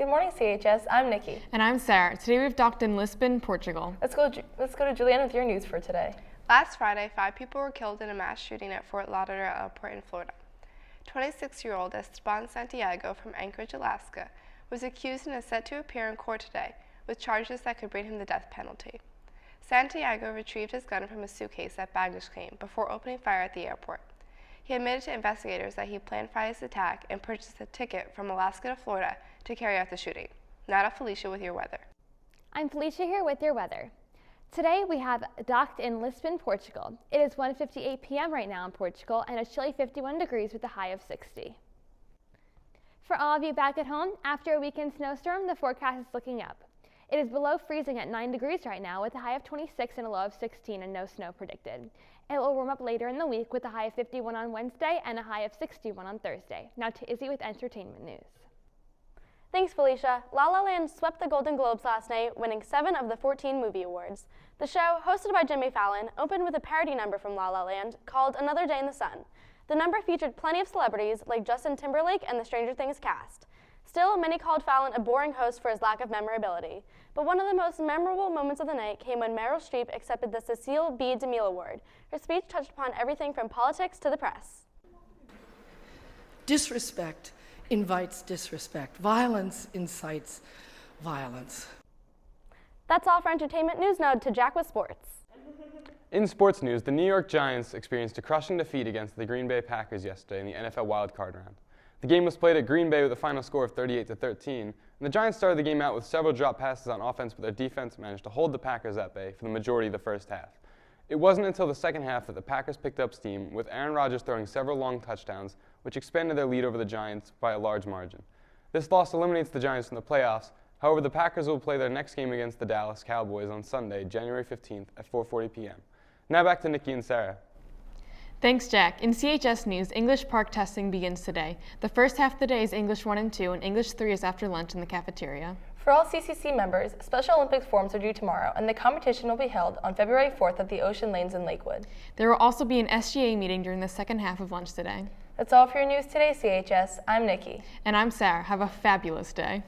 Good morning, CHS. I'm Nikki. And I'm Sarah. Today we've docked in Lisbon, Portugal. Let's go to Julianne with your news for today. Last Friday, 5 people were killed in a mass shooting at Fort Lauderdale Airport in Florida. 26-year-old Esteban Santiago from Anchorage, Alaska, was accused and is set to appear in court today with charges that could bring him the death penalty. Santiago retrieved his gun from a suitcase at baggage claim before opening fire at the airport. He admitted to investigators that he planned Friday's attack and purchased a ticket from Alaska to Florida to carry out the shooting. Now to Felicia with your weather. I'm Felicia here with your weather. Today we have docked in Lisbon, Portugal. It is 1:58 p.m. right now in Portugal and a chilly 51 degrees with a high of 60. For all of you back at home, after a weekend snowstorm, the forecast is looking up. It is below freezing at 9 degrees right now with a high of 26 and a low of 16 and no snow predicted. It will warm up later in the week with a high of 51 on Wednesday and a high of 61 on Thursday. Now to Izzy with entertainment news. Thanks, Felicia. La La Land swept the Golden Globes last night, winning 7 of the 14 movie awards. The show, hosted by Jimmy Fallon, opened with a parody number from La La Land called Another Day in the Sun. The number featured plenty of celebrities like Justin Timberlake and the Stranger Things cast. Still, many called Fallon a boring host for his lack of memorability. But one of the most memorable moments of the night came when Meryl Streep accepted the Cecile B. DeMille Award. Her speech touched upon everything from politics to the press. Disrespect invites disrespect. Violence incites violence. That's all for entertainment news. Now to Jack with sports. In sports news, the New York Giants experienced a crushing defeat against the Green Bay Packers yesterday in the NFL wildcard round. The game was played at Green Bay with a final score of 38-13, and the Giants started the game out with several drop passes on offense, but their defense managed to hold the Packers at bay for the majority of the first half. It wasn't until the second half that the Packers picked up steam, with Aaron Rodgers throwing several long touchdowns, which expanded their lead over the Giants by a large margin. This loss eliminates the Giants from the playoffs. However, the Packers will play their next game against the Dallas Cowboys on Sunday, January 15th at 4:40 p.m. Now back to Nikki and Sarah. Thanks, Jack. In CHS News, English Park testing begins today. The first half of the day is English 1 and 2, and English 3 is after lunch in the cafeteria. For all CCC members, Special Olympics forms are due tomorrow, and the competition will be held on February 4th at the Ocean Lanes in Lakewood. There will also be an SGA meeting during the second half of lunch today. That's all for your news today, CHS. I'm Nikki. And I'm Sarah. Have a fabulous day.